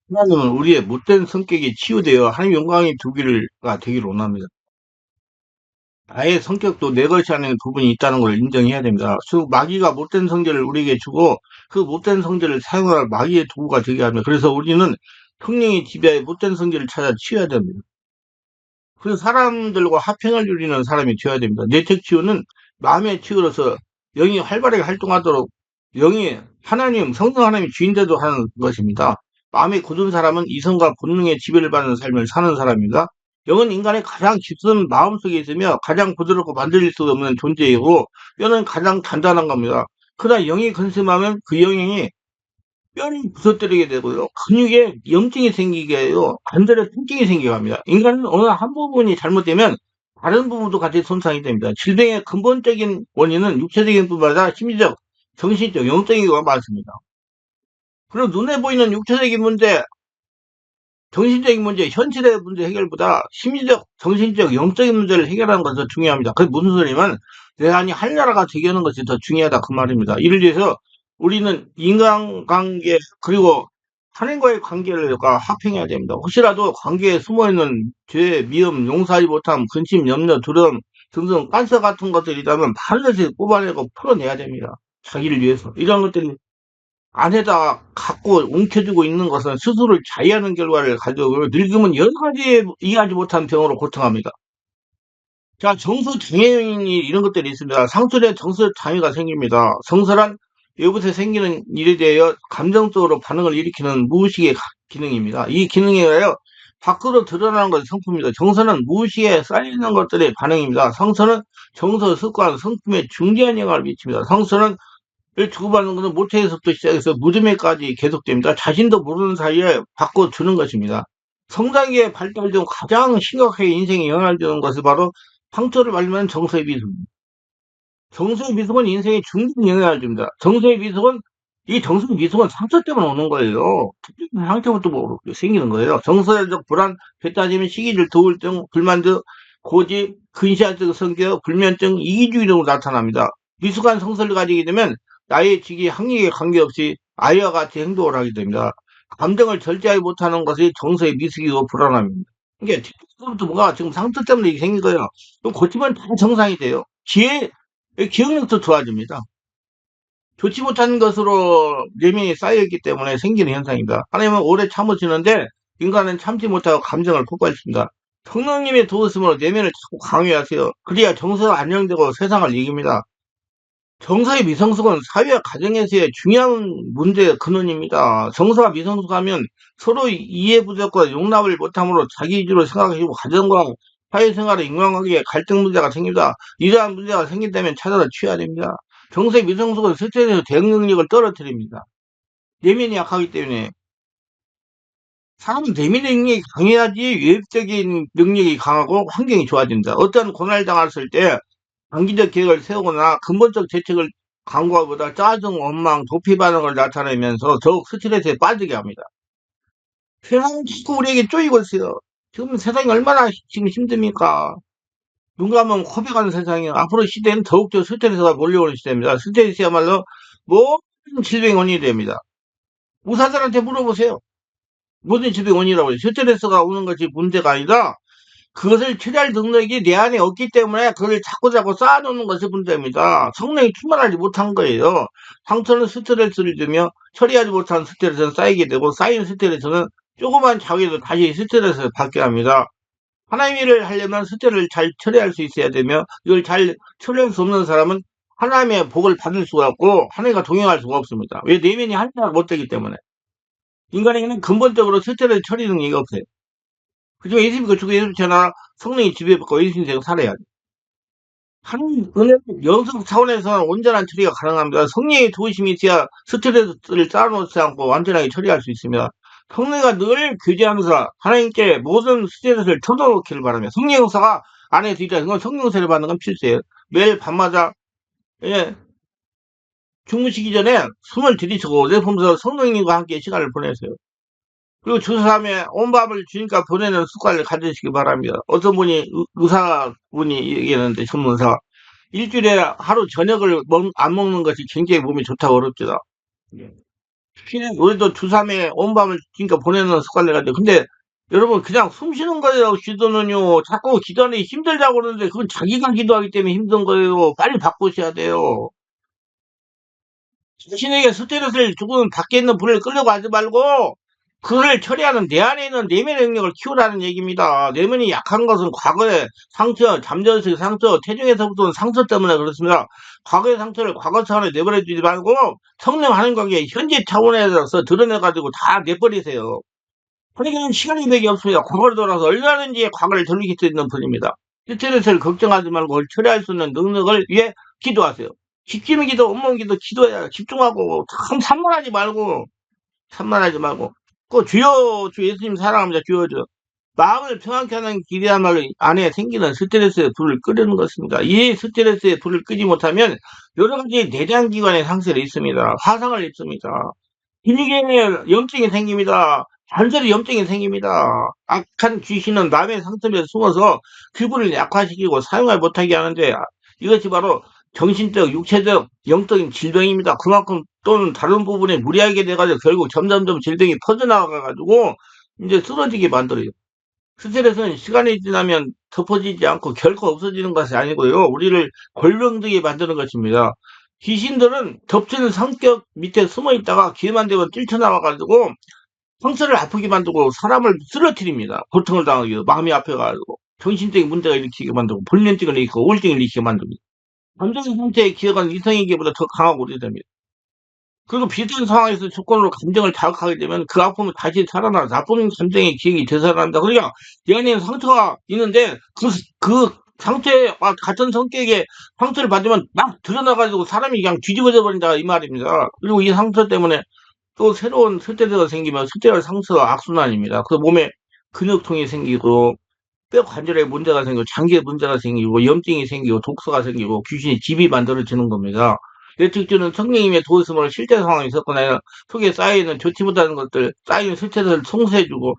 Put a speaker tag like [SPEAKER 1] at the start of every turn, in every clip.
[SPEAKER 1] 하나님은 우리의 못된 성격이 치유되어 하나님 영광이 두기가 되기를 원합니다. 나의 성격도 내 것이 아닌 부분이 있다는 걸 인정해야 됩니다. 즉 마귀가 못된 성질을 우리에게 주고 그 못된 성질을 사용할 마귀의 도구가 되게 합니다. 그래서 우리는 성령의 지배하에 못된 성질을 찾아 치워야 됩니다. 그래서 사람들과 화평을 누리는 사람이 되어야 됩니다. 내적 치유는 마음의 치유로서 영이 활발하게 활동하도록 영이 하나님, 성령 하나님이 주인되도록 하는 것입니다. 마음이 굳은 사람은 이성과 본능의 지배를 받는 삶을 사는 사람입니다. 영은 인간의 가장 깊은 마음속에 있으며 가장 부드럽고 만들릴 수 없는 존재이고 뼈는 가장 단단한 겁니다. 그러나 영이 근심하면 그 영이 뼈를 부서뜨리게 되고요. 근육에 염증이 생기게 해요. 관절에 통증이 생기게 합니다. 인간은 어느 한 부분이 잘못되면 다른 부분도 같이 손상이 됩니다. 질병의 근본적인 원인은 육체적인 뿐만 아니라 심리적, 정신적, 영적인 경우가 많습니다. 그리고 눈에 보이는 육체적인 문제, 정신적인 문제, 현실의 문제 해결보다 심리적, 정신적, 영적인 문제를 해결하는 것이 더 중요합니다. 그게 무슨 소리냐면 대한이 한나라가 되게 하는 것이 더 중요하다 그 말입니다. 이를 위해서 우리는 인간관계 그리고 하나님과의 관계를 화평해야 됩니다. 혹시라도 관계에 숨어있는 죄, 미움, 용서하지 못함, 근심, 염려, 두려움 등등 깐서 같은 것들이 있다면 반드시 뽑아내고 풀어내야 됩니다. 자기를 위해서. 이런 것들이 안에다가 갖고 움켜쥐고 있는 것은 스스로를 자해하는 결과를 가져오고 늙으면 여러 가지 이해하지 못한 병으로 고통합니다. 자, 정서 장애인이 이런 것들이 있습니다. 상술에 정서 장애가 생깁니다. 정서란 외부에 생기는 일에 대하여 감정적으로 반응을 일으키는 무의식의 기능입니다. 이 기능에 의하여 밖으로 드러나는 것이 성품입니다. 정서는 무의식에 쌓이는 것들의 반응입니다. 성서는 정서, 습관, 성품에 중대한 영향을 미칩니다. 성서는 을 주고받는 것은 모태에서부터 시작해서 무덤에까지 계속됩니다. 자신도 모르는 사이에 바꿔주는 것입니다. 성장기에 발달 중 가장 심각하게 인생에 영향을 주는 것이 바로 상처를 받으면 정서의 미숙입니다. 정서의 미숙은 인생에 중대한 영향을 줍니다. 정서의 미숙은 이 정서의 미숙은 상처 때문에 오는 거예요. 특별한 상처부터 뭐 생기는 거예요. 정서적 불안, 배타짐, 시기질투, 우울증, 불만족, 고집, 근시안적 성격, 불면증, 이기주의 등으로 나타납니다. 미숙한 성서를 가지게 되면 나의 직위, 학력에 관계없이 아이와 같이 행동을 하게 됩니다. 감정을 절제하지 못하는 것이 정서의 미숙이고 불안함입니다. 이게 지금부터 뭐가 지금 상처 때문에 이게 생긴 거예요. 그럼 고치면 다 정상이 돼요. 기억력도 좋아집니다. 좋지 못한 것으로 내면이 쌓여있기 때문에 생기는 현상입니다. 하나님은 오래 참으시는데 인간은 참지 못하고 감정을 폭발시킵니다. 성령님의 도우심으로 내면을 자꾸 강요하세요. 그래야 정서가 안정되고 세상을 이깁니다. 정서의 미성숙은 사회와 가정에서의 중요한 문제의 근원입니다. 정서가 미성숙하면 서로 이해 부족과 용납을 못함으로 자기 위주로 생각하시고 가정과 사회생활의 인간관계에 갈등 문제가 생깁니다. 이러한 문제가 생긴다면 찾아서 취해야 됩니다. 정서의 미성숙은 스트레스에서 대응 능력을 떨어뜨립니다. 내면이 약하기 때문에 사람은 내면 능력이 강해야지 외적인 능력이 강하고 환경이 좋아집니다. 어떤 고난을 당했을 때 장기적 계획을 세우거나 근본적 대책을 강구하보다 짜증, 원망, 도피 반응을 나타내면서 더욱 스트레스에 빠지게 합니다. 세상은 자꾸 우리에게 쪼이고 있어요. 지금 세상이 얼마나 지금 힘듭니까? 눈 감으면 코베가는 세상이에요. 앞으로 시대는 더욱더 스트레스가 몰려오는 시대입니다. 스트레스야말로 모든 질병의 원인이 됩니다. 의사들한테 물어보세요. 모든 질병의 원인이라고 해요. 스트레스가 오는 것이 문제가 아니라 그것을 처리할 능력이 내 안에 없기 때문에 그걸 자꾸자꾸 쌓아놓는 것이 문제입니다. 성령이 충만하지 못한 거예요. 상처는 스트레스를 주며 처리하지 못한 스트레스는 쌓이게 되고 쌓인 스트레스는 조그만 자기도 다시 스트레스를 받게 합니다. 하나님 일을 하려면 스트레스를 잘 처리할 수 있어야 되며 이걸 잘 처리할 수 없는 사람은 하나님의 복을 받을 수가 없고 하나님과 동행할 수가 없습니다. 왜 내면이 하나가 못 되기 때문에 인간에게는 근본적으로 스트레스 처리 능력이 없어요. 그지만 예수님이 그쪽에 예수님처럼 성령이 지배받고 예수님처럼 살아야 돼. 하나님 은혜 영성 차원에서는 온전한 처리가 가능합니다. 성령의 도우심이 있어야 스트레스를 쌓아놓지 않고 완전하게 처리할 수 있습니다. 성령과 늘 교제하면서 하나님께 모든 스트레스를 털어놓기를 바랍니다. 성령 용사가 안에서 있다는 건 성령 용사를 받는 건 필수예요. 매일 밤마다 예, 주무시기 전에 숨을 들이쉬고 내품에서 성령님과 함께 시간을 보내세요. 그리고 주삼에 온 밥을 주니까 보내는 습관을 가지시기 바랍니다. 어떤 분이 의사분이 얘기했는데 전문사 일주일에 하루 저녁을 안 먹는 것이 굉장히 몸에 좋다고 그럽니다. 예. 우리도 주삼에 온 밤을 그러니까 보내는 습관을 가지고. 근데 여러분 그냥 숨 쉬는 거예요. 기도는요. 자꾸 기도하는 게 힘들다고 그러는데 그건 자기가 기도하기 때문에 힘든 거예요. 빨리 바꾸셔야 돼요. 자신에게 스트레스를 주고는 밖에 있는 불을 끌려고 하지 말고 그를 처리하는 내 안에 있는 내면의 능력을 키우라는 얘기입니다. 내면이 약한 것은 과거의 상처, 잠재의식 상처, 태중에서부터 온 상처 때문에 그렇습니다. 과거의 상처를 과거 차원에 내버려 두지 말고 성령 하는 관계 현재 차원에서 드러내가지고 다 내버리세요. 그러니까 시간이 되게 없습니다. 과거로 돌아서 얼마든지 과거를 돌이킬 수 있는 분입니다. 스트레스를 걱정하지 말고 그걸 처리할 수 있는 능력을 위해 기도하세요. 집중의 기도, 온몸 기도, 기도해야 집중하고 참 산만하지 말고 그 주여 주 예수님 사랑합니다. 주여 주 마음을 평안케 하는 길이야말로 안에 생기는 스트레스의 불을 끄는 것입니다. 이 스트레스의 불을 끄지 못하면 여러 가지 내장기관의 상실이 있습니다. 화상을 입습니다. 기미경에 염증이 생깁니다. 관절에 염증이 생깁니다. 악한 귀신은 남의 상처에 숨어서 피부를 약화시키고 사용을 못하게 하는데 이것이 바로 정신적, 육체적, 영적인 질병입니다. 그만큼 또는 다른 부분에 무리하게 돼가지고 결국 점점점 질병이 퍼져나가가지고 이제 쓰러지게 만들어요. 스트레스는 시간이 지나면 덮어지지 않고 결코 없어지는 것이 아니고요. 우리를 골병들게 만드는 것입니다. 귀신들은 덮치는 성격 밑에 숨어 있다가 기회만 되면 뛰쳐나와가지고 상처를 아프게 만들고 사람을 쓰러뜨립니다. 고통을 당하게 해서 마음이 아파가지고 정신적인 문제가 일으키게 만들고 불면증을 일으키고 우울증을 일으키게 만듭니다. 감정의 상태의 기억은 이성에게보다 더 강하고 오래됩니다. 그리고 비슷한 상황에서 조건으로 감정을 자극하게 되면 그 아픔은 다시 살아나 나쁜 감정의 기억이 되살아난다. 그러니까 내 안에 상처가 있는데 그 상처에 같은 성격의 상처를 받으면 막 드러나가지고 사람이 그냥 뒤집어져 버린다 이 말입니다. 그리고 이 상처 때문에 또 새로운 스트레스가 생기면 스트레스 상처가 악순환입니다. 그 몸에 근육통이 생기고 뼈 관절에 문제가 생기고 장기에 문제가 생기고 염증이 생기고 독소가 생기고 귀신이 집이 만들어지는 겁니다. 뇌특주는 성령님의 도우심으로 실제 상황이 있었거나 속에 쌓여있는 좋지 못하는 것들 쌓인 스트레스를 청소해주고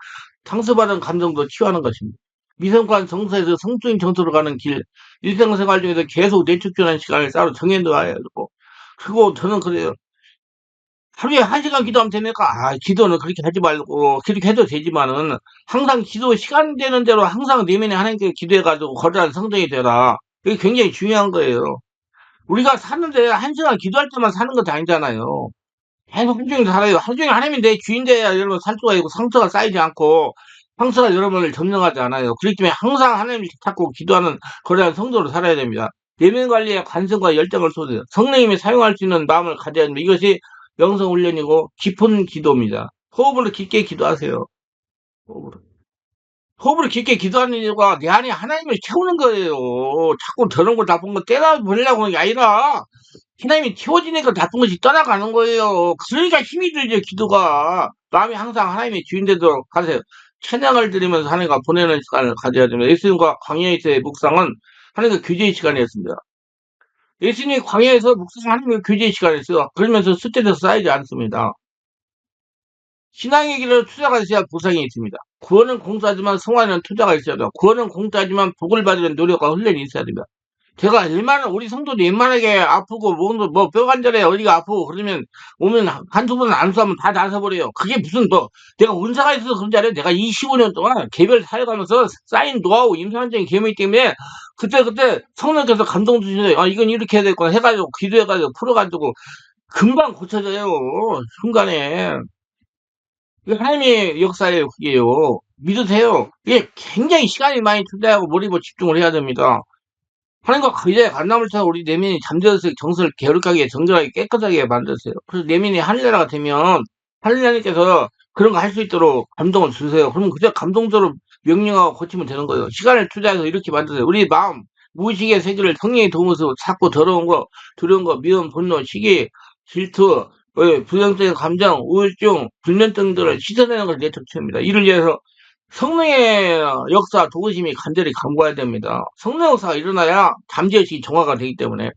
[SPEAKER 1] 상처받은 감정도 치유하는 것입니다. 미성관 정서에서 성적인 정서로 가는 길 일상생활 중에서 계속 뇌축전하는 시간을 따로 정해놔야 되고 그리고 저는 그래요. 하루에 1시간 기도하면 되니까 기도는 그렇게 하지 말고 그렇게 해도 되지만은 항상 기도 시간 되는 대로 항상 내면에 하나님께 기도해가지고 거룩한 성정이 되라. 이게 굉장히 중요한 거예요. 우리가 사는데 1시간 기도할 때만 사는 것도 아니잖아요. 계속 하루 종일 살아요. 하루 종일 하나님이 내 주인돼야 여러분 살 수가 있고 상처가 쌓이지 않고 상처가 여러분을 점령하지 않아요. 그렇기 때문에 항상 하나님을 찾고 기도하는 거룩한 성도로 살아야 됩니다. 내면 관리에 관심과 열정을 쏟아요. 성령님이 사용할 수 있는 마음을 가져야 됩니다. 이것이 영성 훈련이고 깊은 기도입니다. 호흡으로 깊게 기도하세요. 호흡으로. 호흡으로 깊게 기도하는 이유가 내 안에 하나님을 채우는 거예요. 자꾸 저런 거 나쁜 거 떼다 보려고 하는 게 아니라 하나님이 채워지니까 나쁜 것이 떠나가는 거예요. 그러니까 힘이 들죠, 기도가. 마음이 항상 하나님의 주인 되도록 하세요. 찬양을 드리면서 하나님과 보내는 시간을 가져야 됩니다. 예수님과 광야에서의 묵상은 하나님과 교제의 시간이었습니다. 예수님이 광야에서 묵상 하나님과 교제의 시간이었어요. 그러면서 스트레스 쌓이지 않습니다. 신앙의 길을 투자가 있어야 보상이 있습니다. 구원은 공짜지만 성화에는 투자가 있어야 돼요. 구원은 공짜지만 복을 받으려는 노력과 훈련이 있어야 됩니다. 제가 얼마나 우리 성도도 웬만하게 아프고 뭐 뼈관절에 어디가 아프고 그러면 오면 한두 번은 안수하면 다 나서버려요. 그게 무슨 뭐 내가 은사가 있어서 그런 줄 알아요. 내가 25년 동안 개별 사역하면서 쌓인 노하우 임상적인 계명이기 때문에 그때 성령께서 감동 주시네요. 이건 이렇게 해야 되겠구나 해가지고 기도해가지고 풀어가지고 금방 고쳐져요. 순간에. 이게 하나님의 역사예요, 그게요. 믿으세요. 이게 굉장히 시간이 많이 투자하고 몰입을 집중을 해야 됩니다. 하나님과 그제 간담을 타고 우리 내면이 잠재워서 정서를 게으르게 정결하게 깨끗하게 만드세요. 그래서 내면이 하늘나라가 되면 하늘나라님께서 그런 거 할 수 있도록 감동을 주세요. 그러면 그저 감동적으로 명령하고 고치면 되는 거예요. 시간을 투자해서 이렇게 만드세요. 우리 마음, 무의식의 세계를 성령의 도움으로 자꾸 더러운 거, 두려운 거, 미움, 분노, 시기, 질투, 부정적인 감정, 우울증, 불면증 등을 씻어내는 것을 내쫓습니다. 이를 위해서 성령의 역사, 도우심이 간절히 간구해야 됩니다. 성령 역사가 일어나야 잠재의식이 정화가 되기 때문에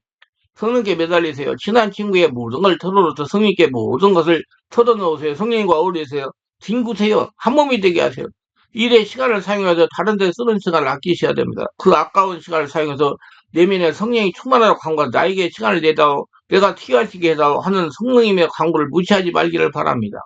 [SPEAKER 1] 성령께 매달리세요. 친한 친구의 모든 걸 털어놓고 성령께 모든 것을 털어놓으세요. 성령과 어울리세요. 뒹구세요. 한 몸이 되게 하세요. 일에 시간을 사용해서 다른 데 쓰는 시간을 아끼셔야 됩니다. 그 아까운 시간을 사용해서 내면에 성령이 충만하도록 간구하 나에게 시간을 내다오. 내가 튀어지게 해서 하는 성령님의 광고를 무시하지 말기를 바랍니다.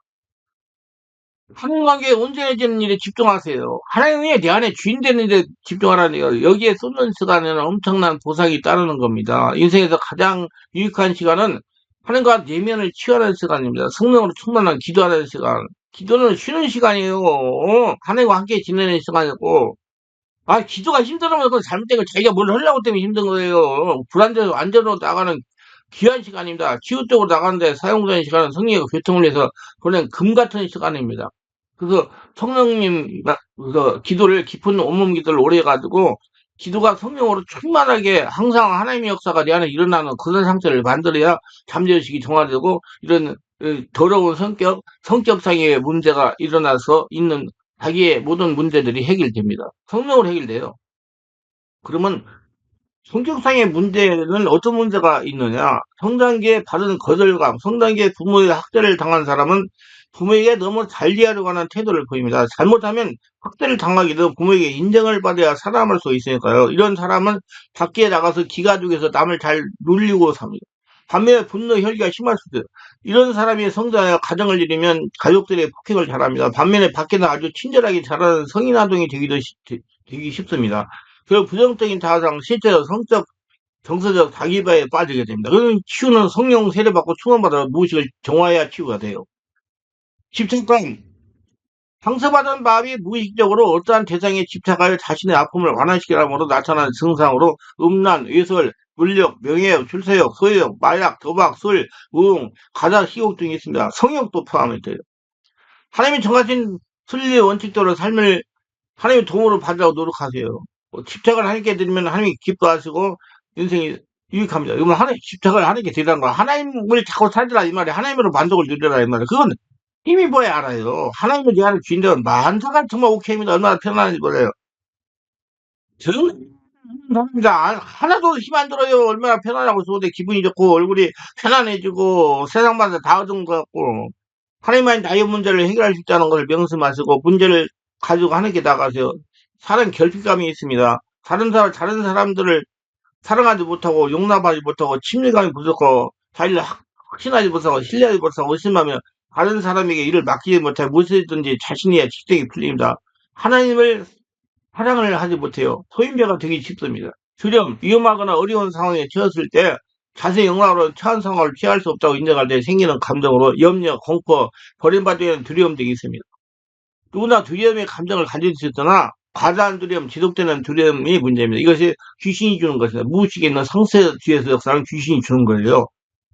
[SPEAKER 1] 하나님 관계에 온전해지는 일에 집중하세요. 하나님이 내 안에 주인 되는 데 집중하라는 거예요. 여기에 쏟는 시간에는 엄청난 보상이 따르는 겁니다. 인생에서 가장 유익한 시간은 하나님과 내면을 치유하는 시간입니다. 성령으로 충만한 기도하는 시간. 기도는 쉬는 시간이에요. 하나님과 함께 지내는 시간이고, 기도가 힘들으면 그건 잘못된 거 자기가 뭘 하려고 때문에 힘든 거예요. 불안정해서 완전으로 나가는 귀한 시간입니다. 치유적으로 나가는데 사용되는 시간은 성령과 교통을 위해서 보낸 금 같은 시간입니다. 그래서 성령님, 그래서 기도를, 깊은 온몸 기도를 오래 해가지고, 기도가 성령으로 충만하게 항상 하나님의 역사가 내 안에 일어나는 그런 상태를 만들어야 잠재의식이 정화되고, 이런 더러운 성격상의 문제가 일어나서 있는 자기의 모든 문제들이 해결됩니다. 성령으로 해결돼요. 그러면 성격상의 문제는 어떤 문제가 있느냐? 성장기에 받은 거절감, 성장기에 부모의 학대를 당한 사람은 부모에게 너무 달리하려고 하는 태도를 보입니다. 잘못하면 학대를 당하기도 부모에게 인정을 받아야 살아남을 수 있으니까요. 이런 사람은 밖에 나가서 기가죽에서 남을 잘 놀리고 삽니다. 반면에 분노, 혈기가 심할 수도 있어요. 이런 사람이 성장하여 가정을 이루면 가족들의 폭행을 잘합니다. 반면에 밖에서 아주 친절하게 자라는 성인 아동이 되기 쉽습니다. 그 부정적인 자아상, 실제로 성적, 정서적 자기바에 빠지게 됩니다. 그러면 치유는 성령 세례받고 충만받아 무의식을 정화해야 치유가 돼요. 집착감, 상처받은 마음이 무의식적으로 어떠한 대상에 집착하여 자신의 아픔을 완화시키라므로 나타나는 증상으로 음란, 외설, 물력, 명예욕, 출세욕, 소유욕, 마약, 도박, 술, 우응, 가작, 희곡 등이 있습니다. 성욕도 포함이 돼요. 하나님이 정하신 순리의 원칙대로 삶을 하나님의 도움으로 받으라고 노력하세요. 집착을 하나님께 드리면 하나님이 기뻐하시고 인생이 유익합니다. 이건 하나님 집착을 하나님께 드리라는 거야. 하나님을 자꾸 찾으라 이 말이야. 하나님으로 만족을 누려라 이 말이야. 그건 힘이 뭐야 알아요. 하나님을 내 안에 주인되면 만사가 정말 오케이입니다. 얼마나 편안한지 몰라요. 저는 합니다. 하나도 힘 안 들어요. 얼마나 편안하고 좋은데 기분이 좋고 얼굴이 편안해지고 세상마다 다 얻은 것 같고 하나님만이 나의 문제를 해결할 수 있다는 것을 명심하시고 문제를 가지고 하나님께 나가세요. 사람 결핍감이 있습니다. 다른 사람들을 사랑하지 못하고 용납하지 못하고 친밀감이 부족하고 자기를 확신하지 못하고 신뢰하지 못하고 의심하며 다른 사람에게 일을 맡기지 못해 무엇이든지 자신의 직책이 풀립니다. 하나님을 사랑을 하지 못해요. 소인배가 되기 쉽습니다. 두려움, 위험하거나 어려운 상황에 처했을 때 자신의 영광으로 처한 상황을 피할 수 없다고 인정할 때 생기는 감정으로 염려, 공포, 버림받게 되는 두려움 등이 있습니다. 누구나 두려움의 감정을 가질 수 있으나 과다한 두려움, 지속되는 두려움이 문제입니다. 이것이 귀신이 주는 것입니다. 무의식에 있는 상세 뒤에서 역사는 귀신이 주는 거예요.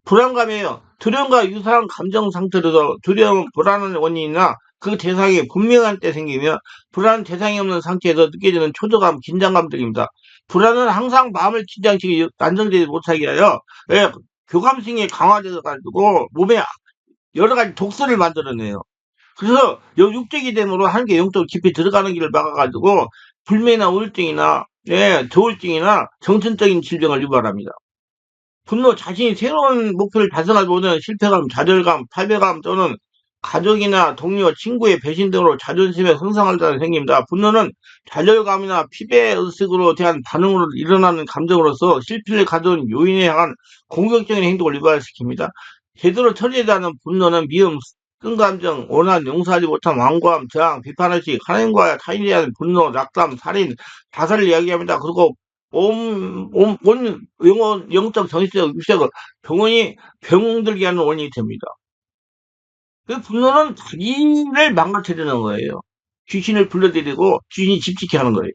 [SPEAKER 1] 불안감이에요. 두려움과 유사한 감정 상태로서 두려움은 불안한 원인이나 그 대상이 분명한 때 생기며 불안한 대상이 없는 상태에서 느껴지는 초조감, 긴장감 등입니다. 불안은 항상 마음을 긴장시키고 안정되지 못하게 하여 교감성이 강화되어 가지고 몸에 여러 가지 독소를 만들어내요. 그래서 육적이 됨으로 한계 영적 깊이 들어가는 길을 막아가지고 불면이나 우울증이나 조울증이나 정신적인 질병을 유발합니다. 분노, 자신이 새로운 목표를 달성하지 못하는 실패감, 좌절감, 패배감 또는 가족이나 동료, 친구의 배신 등으로 자존심에 손상을 생깁니다. 분노는 좌절감이나 피배의식으로 대한 반응으로 일어나는 감정으로서 실패를 가져온 요인에 향한 공격적인 행동을 유발시킵니다. 제대로 처리되지 않은 분노는 미움, 끈감정, 원한, 용서하지 못한 완고함, 저항, 비판의식, 하나님과 타인에 대한 분노, 낙담, 살인, 자살을 이야기합니다. 그리고 영적, 정신적, 육적 병들게 하는 원인이 됩니다. 그 분노는 자기를 망가뜨리는 거예요. 귀신을 불러들이고 귀신이 집지게 하는 거예요.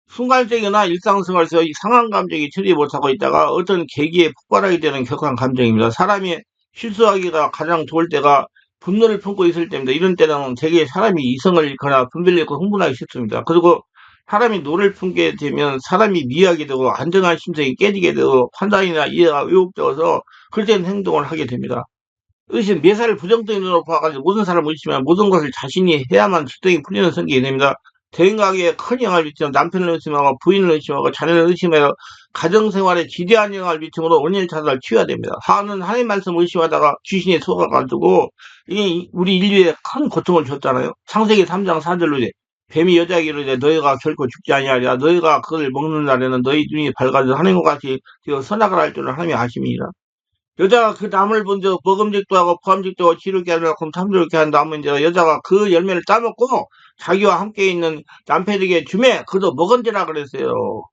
[SPEAKER 1] 순간적이나 일상생활에서 이 상한 감정이 처리 못하고 있다가 어떤 계기에 폭발하게 되는 격한 감정입니다. 사람이 실수하기가 가장 좋을 때가 분노를 품고 있을 때입니다. 이런 때는 되게 사람이 이성을 잃거나 분별을 잃고 흥분하기 쉽습니다. 그리고 사람이 노를 품게 되면 사람이 미하게 되고 안정한 심성이 깨지게 되고 판단이나 이해가 왜곡되어서 그런 행동을 하게 됩니다. 의심, 매사를 부정적인 눈으로 봐가지고 모든 사람을 의심하면 모든 것을 자신이 해야만 직성이 풀리는 성격이 됩니다. 대인관계에 큰 영향을 미치며 남편을 의심하고 부인을 의심하고 자녀를 의심하여 가정생활에 지대한 영향을 미치므로 원인을 찾아 치워야 됩니다. 하나는 하나님 말씀을 의심하다가 귀신에 속아가지고 이게 우리 인류에 큰 고통을 줬잖아요. 창세기 3장 4절로 뱀이 여자에게 이르되 너희가 결코 죽지 아니하리라. 너희가 그걸 먹는 날에는 너희 눈이 밝아져 하나님과 같이 되어 선악을 할 줄을 하나님이 아심이니라. 여자가 그 나무를 본즉 먹음직도 하고 포함직도 하고 지르게 하며 탐스럽게 한 나무인지라. 여자가 그 열매를 따먹고 자기와 함께 있는 남편에게 주매 그도 먹은지라 그랬어요.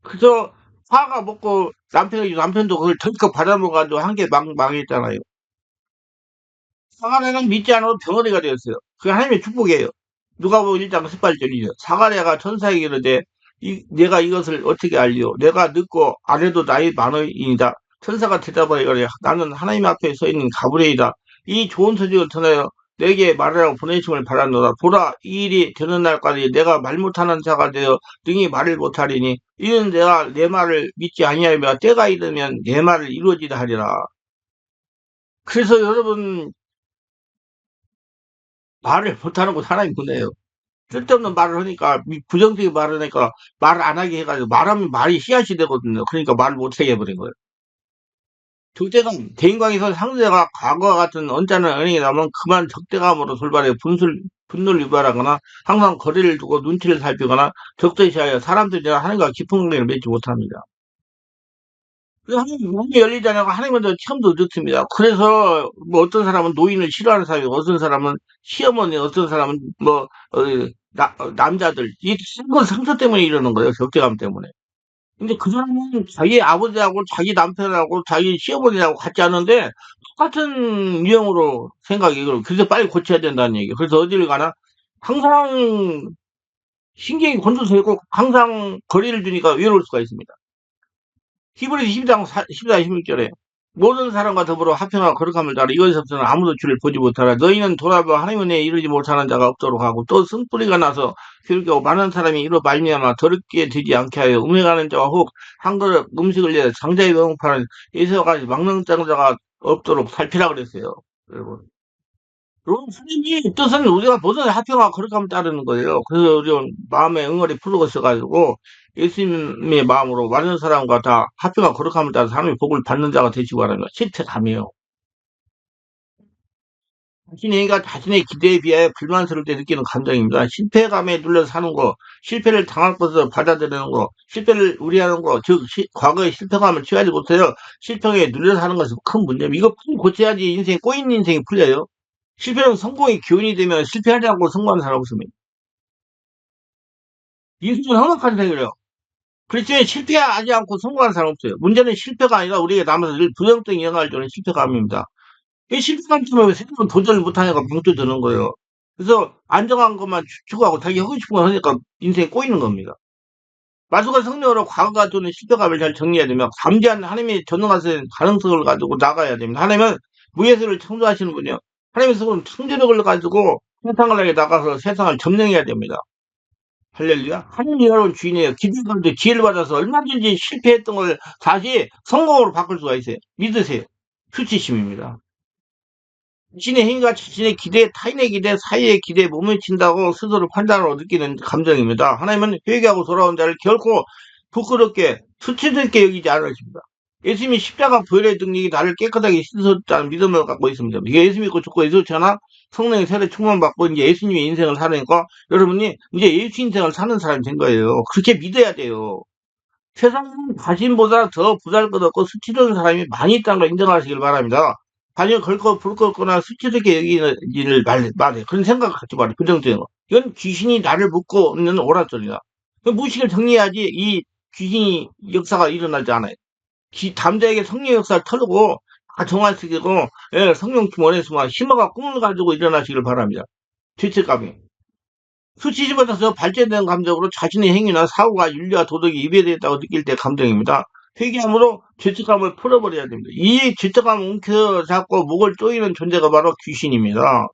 [SPEAKER 1] 그래서 화가 먹고 남편도 그걸 덜컥 받아먹어가지고 한 개 망했잖아요. 사가랴는 믿지 않아도 병어리가 되었어요. 그게 하나님의 축복이에요. 누가복음 1장 18절이죠. 사가랴가 천사에게 이르되 내가 이것을 어떻게 알리오? 내가 늙고 아내도 나이 많으이다. 천사가 대답하여 이르되 나는 하나님 앞에 서 있는 가브리엘이다. 이 좋은 소식을 전하여 내게 말하라고 보내심을 바라노라. 보라, 이 일이 되는 날까지 내가 말 못하는 자가 되어 능히 말을 못하리니 이는 내가 내 말을 믿지 아니하며 때가 이르면 내 말을 이루어지다 하리라. 그래서 여러분 말을 못하는 거 하나님 보내요. 쓸데없는 말을 하니까 부정적인 말을 하니까 말을 안 하게 해가지고 말하면 말이 씨앗이 되거든요. 그러니까 말을 못하게 해버린 거예요. 적대감, 대인관계에서 상대가 과거와 같은 언짢은 언행이 나오면 그만 적대감으로 돌발해 분노를 유발하거나 항상 거리를 두고 눈치를 살피거나 적대시하여 사람들이나 하나님과 깊은 관계를 맺지 못합니다. 그래서 하나님 문이 열리지 않고 하나님한테 처음도 늦습니다. 그래서 뭐 어떤 사람은 노인을 싫어하는 사람이고 어떤 사람은 시어머니, 어떤 사람은 뭐 남자들 이 생건 상처 때문에 이러는 거예요. 적대감 때문에. 근데 그 사람은 자기 아버지하고 자기 남편하고 자기 시어머니하고 같지 않은데 똑같은 유형으로 생각이 그래서 빨리 고쳐야 된다는 얘기예요. 그래서 어디를 가나 항상 신경이 곤두서있고 항상 거리를 두니까 외로울 수가 있습니다. 히브리서 12장 14, 16절에 모든 사람과 더불어 화평하고 거룩함을 따라 이것에서는 아무도 주를 보지 못하라. 너희는 돌아봐 하나님 은혜에 이르지 못하는 자가 없도록 하고 또 쓴뿌리가 나서 그렇게 많은 사람이 이로 말미암아 더럽게 되지 않게 하여 음행하는 자와 혹 한 그릇 음식을 위해 장자에 영업하는 예수와 같이 망령장자가 없도록 살피라 그랬어요. 여러분. 그럼 하나님의 뜻은 우리가 모든 화평과 거룩함을 따르는 거예요. 그래서 우리 마음에 응어리 풀고 있어가지고 예수님의 마음으로 많은 사람과 다 화평과 거룩함을 따라서 하나님의 복을 받는 자가 되시고 하는 거 실패감이에요. 자신이가 자신의 기대에 비하여 불만스러울 때 느끼는 감정입니다. 실패감에 눌려 사는 거, 실패를 당할 것을 받아들이는 거, 실패를 우려하는 거, 즉 과거의 실패감을 취하지 못해요. 실패에 눌려 사는 것이 큰 문제입니다. 이거 고쳐야지 인생 꼬인 인생이 풀려요. 실패는 성공의 기원이 되면 실패하지 않고 성공하는 사람 없습니다. 인생은 항상 생겨요. 그렇지 실패하지 않고 성공하는 사람 없어요. 문제는 실패가 아니라 우리에게 남아서 늘 부정적인 영향을 주는 실패감입니다. 이 실패감 때문에 새로운 도전을 못하니까 뭉쳐 드는 거예요. 그래서 안정한 것만 추구하고 자기 하고 싶은 거 하니까 인생이 꼬이는 겁니다. 마술과 성령으로 과거가 주는 실패감을 잘 정리해야 되며 잠재한 하나님의 전능하신 가능성을 가지고 나가야 됩니다. 하나님은 무예수를 창조하시는 분이요. 하나님의 성은 창조력을 가지고 세상을 향해 나가서 세상을 점령해야 됩니다. 할렐루야. 하나님이 여러분 주인이에요. 기도가도 지혜를 받아서 얼마든지 실패했던 걸 다시 성공으로 바꿀 수가 있어요. 믿으세요. 수치심입니다. 자신의 행위가 자신의 기대, 타인의 기대, 사이의 기대에 못 미친다고 스스로 판단하고 느끼는 감정입니다. 하나님은 회개하고 돌아온 자를 결코 부끄럽게 수치스럽게 여기지 않으십니다. 예수님이 십자가 부활의 능력이 나를 깨끗하게 씻었다는 믿음을 갖고 있습니다. 이게 예수 믿고 죽고 예수 잖아 성령의 세례 충만받고 이제 예수님의 인생을 사니까 여러분이 이제 예수 인생을 사는 사람이 된 거예요. 그렇게 믿어야 돼요. 세상은 자신보다 더 보잘것없고 수치스러운 사람이 많이 있다는 걸 인정하시길 바랍니다. 자신을 걸고 불 걷거나 수치스럽게 여기는 일을 말해. 그런 생각 갖지 말아요. 부정적인 거. 이건 귀신이 나를 묶고 있는 오락소리다. 무의식을 정리해야지 이 귀신이 역사가 일어나지 않아요. 담대하게 성령 역사를 털고 정화시키고 성령 원했으면 힘과 꿈을 가지고 일어나시길 바랍니다. 죄책감이. 수치심보다서 발전된 감정으로 자신의 행위나 사고가 윤리와 도덕이 위배되었다고 느낄 때 감정입니다. 회개함으로 죄책감을 풀어버려야 됩니다. 이 죄책감을 움켜잡고 목을 조이는 존재가 바로 귀신입니다.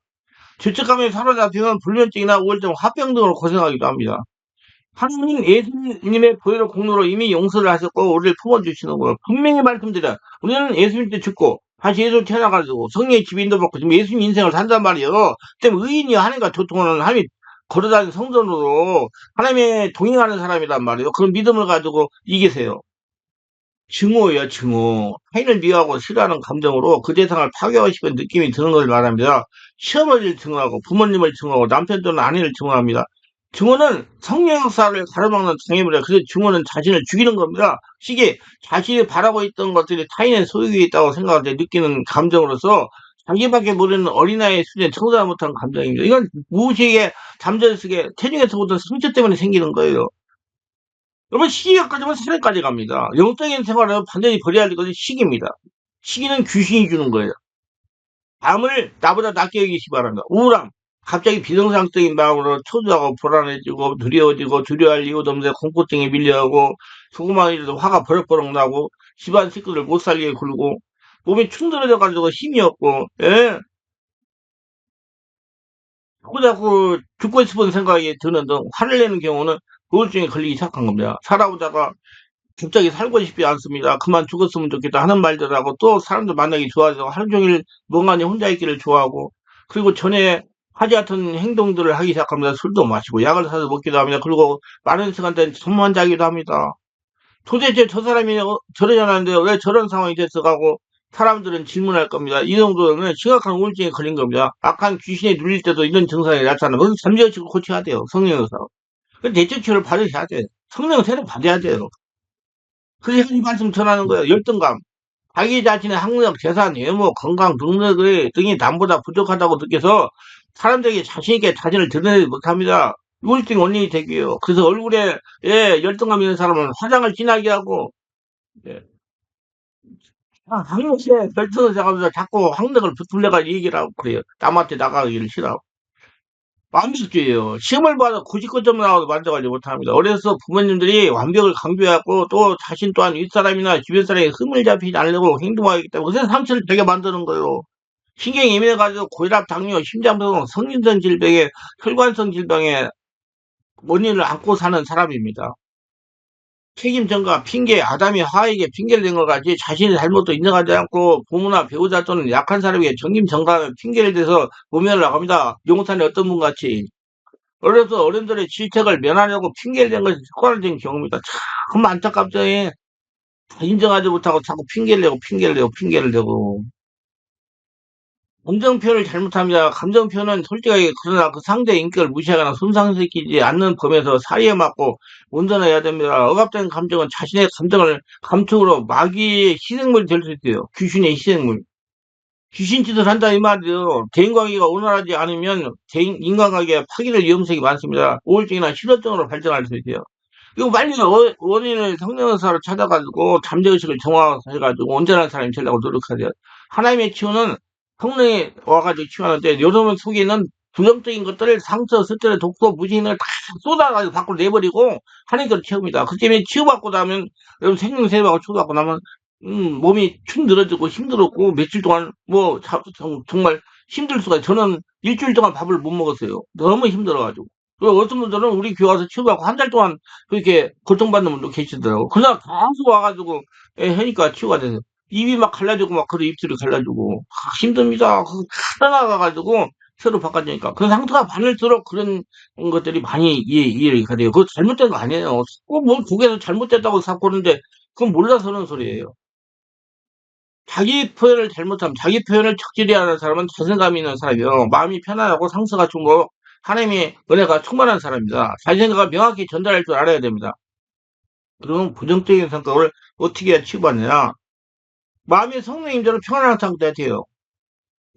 [SPEAKER 1] 죄책감에 사로잡히면 불면증이나 우울증, 화병 등으로 고생하기도 합니다. 하나님은 예수님의 보혈의 공로로 이미 용서를 하셨고 우리를 품어주시는 거예요. 분명히 말씀드려요. 우리는 예수님 때 죽고 다시 예수 태어나가지고 성령의 집인도 받고 지금 예수님 인생을 산단 말이에요. 때문에 의인이 하나님과 교통하는 하나님이 걸어다니는 성전으로 하나님의 동행하는 사람이란 말이에요. 그런 믿음을 가지고 이기세요. 증오예요, 증오. 타인을 미워하고 싫어하는 감정으로 그 대상을 파괴하고 싶은 느낌이 드는 걸 말합니다. 시어머니를 증오하고 부모님을 증오하고 남편 또는 아내를 증오합니다. 증오는 성령사를 가로막는 장애물이라 그래서 증오는 자신을 죽이는 겁니다. 이게 자신이 바라고 있던 것들이 타인의 소유에 있다고 생각할 때 느끼는 감정으로서 자기밖에 모르는 어린아이의 수준에 청소하지 못한 감정입니다. 이건 무의식의 잠재를 속에 태중에서부터 상처 때문에 생기는 거예요. 여러분 시기가까지면 살인까지 갑니다. 영적인 생활은 반드시 버려야 할 것이 시기입니다. 시기는 귀신이 주는 거예요. 암을 나보다 낮게 여기시 바랍니다. 우울함. 갑자기 비정상적인 마음으로 초조하고 불안해지고 두려워지고 두려워할 이유도 없는데 공포증에 밀려오고 조그마한 일에도 화가 버럭버럭 나고 집안 식구들 못 살게 굴고 몸이 충돌해져가지고 힘이 없고 예? 자꾸 죽고 싶은 생각이 드는 등 화를 내는 경우는 우울증에 걸리기 시작한 겁니다. 살아오다가 갑자기 살고 싶지 않습니다. 그만 죽었으면 좋겠다 하는 말들 하고 또 사람들 만나기 좋아해서 하루 종일 멍하니 혼자 있기를 좋아하고 그리고 전에 하지 않던 행동들을 하기 시작합니다. 술도 마시고 약을 사서 먹기도 합니다. 그리고 많은 시간대는 잠만 자기도 합니다. 도대체 저 사람이 저러지 않았는데 왜 저런 상황이 됐어가고 사람들은 질문할 겁니다. 이 정도는 심각한 우울증에 걸린 겁니다. 악한 귀신에 눌릴 때도 이런 증상이 나타나면 그건 잠재의식을 고쳐야 돼요. 성령에서. 내적 치료를 받으셔야 돼요. 성령 세례 받아야 돼요. 그래서 이 말씀 전하는 거예요. 열등감. 자기 자신의 학력, 재산, 외모, 건강, 능력 등이 남보다 부족하다고 느껴서 사람들에게 자신있게 자신을 드러내지 못합니다. 우울증 원인이 되고요. 그래서 얼굴에 열등감 있는 사람은 화장을 진하게 하고 예. 학력에 열등을 생각하면서 자꾸 학력을 붙들려가지고 얘기를 하고 그래요. 남한테 나가기를 싫어하고. 완벽주의예요. 시험을 봐도 99점 나와도 만족하지 못합니다. 어려서 부모님들이 완벽을 강조하고 또 자신 또한 윗사람이나 주변 사람에 흠을 잡히지 않으려고 행동하기 때문에 그래서 상처를 되게 만드는 거예요. 신경이 예민해가지고 고혈압, 당뇨, 심장병, 성인성 질병에 혈관성 질병에 원인을 안고 사는 사람입니다. 책임 전가, 핑계, 아담이 하에게 핑계를 댄 것 같이 자신의 잘못도 인정하지 않고 부모나 배우자 또는 약한 사람에게 책임 전가하는 핑계를 대서 모면을 나갑니다. 용산의 어떤 분 같이. 어려서 어른들의 질책을 면하려고 핑계를 댄 것이 습관화된 경우입니다. 참 안타깝죠. 예. 인정하지 못하고 자꾸 핑계를 대고 핑계를 대고 핑계를 대고. 감정 표현을 잘못합니다. 감정 표현은 솔직하게 그러나 그 상대의 인격을 무시하거나 손상시키지 않는 범위에서 사리에 맞고 온전해야 됩니다. 억압된 감정은 자신의 감정을 감촉으로 마귀의 희생물이 될 수 있어요. 귀신의 희생물. 귀신 짓을 한다 이 말이요. 대인관계가 원활하지 않으면 인간관계가 파괴될 위험성이 많습니다. 우울증이나 실어증으로 발전할 수 있어요. 이거 빨리 원인을 성령의사로 찾아가지고 잠재의식을 정화해가지고 온전한 사람이 되려고 노력하세요. 하나님의 치유는 성령이 와가지고 치유하는데 여러분 속에 있는 부정적인 것들을 상처, 스트레스, 독소, 무신을 다 쏟아가지고 밖으로 내버리고 하나님께로 채웁니다. 그 때문에 치유받고 나면 여러분 생명세례하고 치유받고 나면 몸이 축 늘어지고 힘들었고 며칠 동안 뭐 정말 힘들 수가 있어요. 저는 일주일 동안 밥을 못 먹었어요. 너무 힘들어가지고. 그리고 어떤 분들은 우리 교회 와서 치유받고 한 달 동안 그렇게 고통받는 분도 계시더라고. 그날 계속 와가지고 하니까 치유가 돼서 입이 막 갈라지고 막 그런 입술이 갈라지고 힘듭니다. 그거 다 나가가지고 새로 바꿔주니까 그 상태가 많을수록 그런 것들이 많이 이해가 돼요. 그거 잘못된 거 아니에요. 뭘 국에서 잘못됐다고 자꾸 그러는데 그건 몰라서 그런 소리예요. 자기 표현을 잘못하면 자기 표현을 적절히 하는 사람은 자신감 있는 사람이요. 마음이 편안하고 상처가 주고 하나님의 은혜가 충만한 사람입니다. 자기 생각을 명확히 전달할 줄 알아야 됩니다. 그럼 부정적인 성격을 어떻게 해야 치유받느냐? 마음이 성령님대로 평안한 상태가 돼요.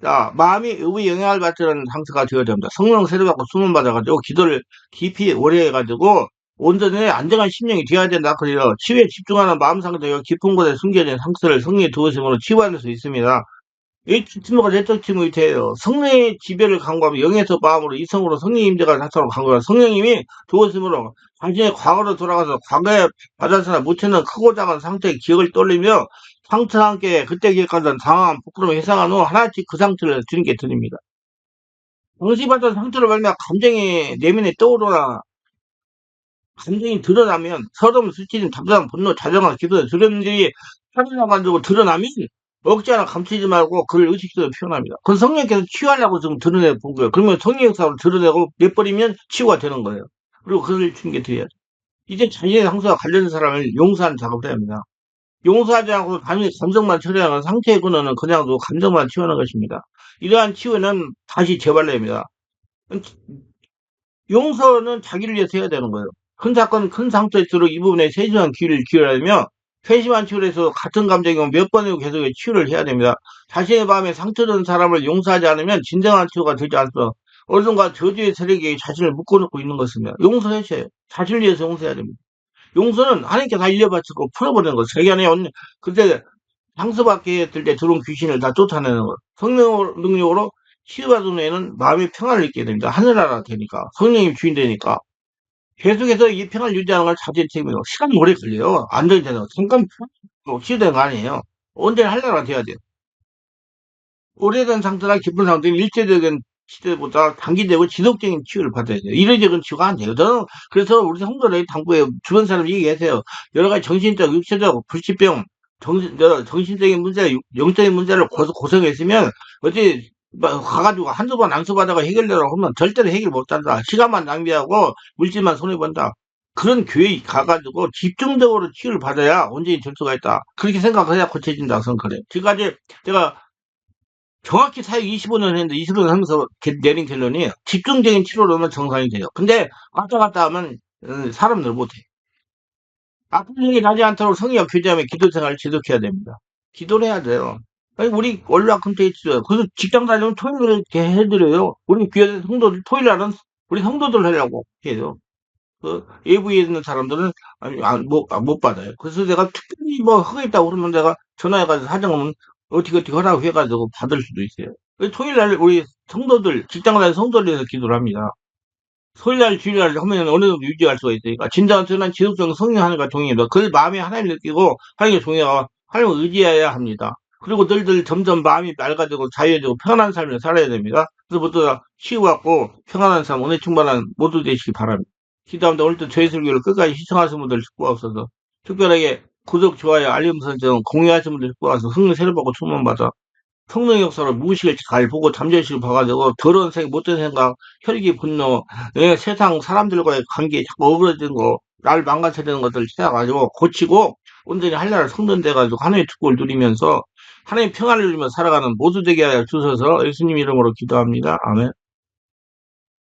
[SPEAKER 1] 자, 마음이 의의 영향을 받는 상태가 되어야 됩니다. 성령 세례받고 수문 받아가지고 기도를 깊이 오래 해가지고 온전히 안정한 심령이 되어야 된다. 그래요. 치유에 집중하는 마음 상태가 깊은 곳에 숨겨진 상처를 성령의 도우심으로 치유할 수 있습니다. 이 팀워가 내적 팀이 돼요. 성령의 지배를 강구하면 영에서 마음으로 이성으로 성령의 임재가 나타나고 강구하면 성령님이 도우심으로 당신의 과거로 돌아가서 과거에 받은 사람 못했는 크고 작은 상태의 기억을 떠올리며 상처와 함께 그때 기억하던 당황, 부끄러움, 회상한 후 하나씩 그 상처를 주님께 드립니다. 당시 받은 상처를 말며 감정이 내면에 떠오르나 감정이 드러나면 서러움, 수치심, 답답함, 분노, 자정함, 기도, 두려움들이 살아나가지고 드러나면 억지하나 감추지 말고 그걸 의식적으로 표현합니다. 그건 성령께서 치유하려고 지금 드러내 본 거예요. 그러면 성령 역사로 드러내고 내버리면 치유가 되는 거예요. 그리고 그걸 주님께 드려야죠. 이제 자신의 상처와 관련된 사람을 용서하는 작업을 해야 합니다. 용서하지 않고 단지 감정만 처리하는 상태의 근원은 그냥 도 감정만 치우는 것입니다. 이러한 치유는 다시 재발됩니다. 용서는 자기를 위해서 해야 되는 거예요. 큰 사건, 큰 상처일수록 이 부분에 세심한 기회를 기울여야며, 세심한 치유를 해서 같은 감정이 몇 번이고 계속 치유를 해야 됩니다. 자신의 마음에 상처된 사람을 용서하지 않으면 진정한 치유가 되지 않습니다. 어른과 저주의 세력에 자신을 묶어놓고 있는 것입니다. 용서하셔야 해요. 자신을 위해서 용서해야 됩니다. 용서는 하나님께 다 일려바치고 풀어버리는 거. 자기 안에 그때 상처받게 했을 때 들어온 귀신을 다 쫓아내는 것. 성령 능력으로 치유받은 후에는 마음의 평안을 잊게 됩니다. 하늘나라 되니까. 성령님 주인 되니까. 계속해서 이 평안을 유지하는 걸 자제의 책임이에요. 시간이 오래 걸려요. 안정이 되는 거. 잠깐 치유되는 거 아니에요. 언제나 하늘나라 돼야 돼요. 오래된 상태나 깊은 상태는 일시적인 치료보다 단기적으로 지속적인 치유를 받아야 돼요. 이례적인 치유가 안 돼요. 저는 그래서 우리 성도들이 당부에 주변 사람 얘기하세요. 여러 가지 정신적, 육체적, 불치병, 정신적인 문제, 영적인 문제를 고생했으면 어디 가가지고 한두 번 안수받아가 해결되라고 하면 절대로 해결 못한다. 시간만 낭비하고 물질만 손해본다. 그런 교회에 가가지고 집중적으로 치유를 받아야 온전히 될 수가 있다. 그렇게 생각해야 고쳐진다. 저는 그래. 지금까지 제가 정확히 사역 25년 했는데 25년 하면서 내린 결론이 집중적인 치료로는 정상이 돼요. 근데 왔다 갔다 하면 사람들 못해. 아픈 일이 나지 않도록 성의와 교제하며 기도 생활을 지속해야 됩니다. 기도를 해야 돼요. 아니, 우리 월요일 컨텐츠 그래서 직장 다니면 토요일에 이렇게 해드려요. 우리 교회 성도들 토요일 날은 우리 성도들 하려고 해요. 그 AV에 있는 사람들은 아니, 못 받아요. 그래서 내가 특별히 뭐 하겠다고 그러면 내가 전화해가지고 사정하면 어떻게 하라고 해가지고 받을 수도 있어요. 토요일 날 우리 성도들, 직장 다니는 성도들 위해서 기도를 합니다. 토요일 날, 주일 날 하면 어느 정도 유지할 수가 있으니까. 진정한 전한 지속적인 성령 하나님과 동행입니다. 그 마음에 하나님을 느끼고 하나님의 동행하고 하나님을 의지해야 합니다. 그리고 늘들 점점 마음이 맑아지고 자유해지고 편안한 삶을 살아야 됩니다. 그래서 모두 다 치유받고 평안한 삶, 은혜 충만한 모두 되시기 바랍니다. 기도합니다. 오늘도 저희 설교를 끝까지 시청하신 분들 축복하옵소서. 특별하게 구독, 좋아요, 알림 설정, 공유하신 분들 축복하옵소서. 성령 세례 받고 충만받아 성령 역사로 무의식을 잘 보고 잠재의식을 봐가지고 더러운 생각, 못된 생각, 혈기, 분노, 세상 사람들과의 관계에 자꾸 어그러진 거, 나를 망가뜨리는 것들을 찾아가지고 고치고 온전히 한나라 성전 돼가지고 하나님의 축복을 누리면서 하나님의 평안을 누리며 살아가는 모두 되게 하여 주셔서 예수님 이름으로 기도합니다. 아멘.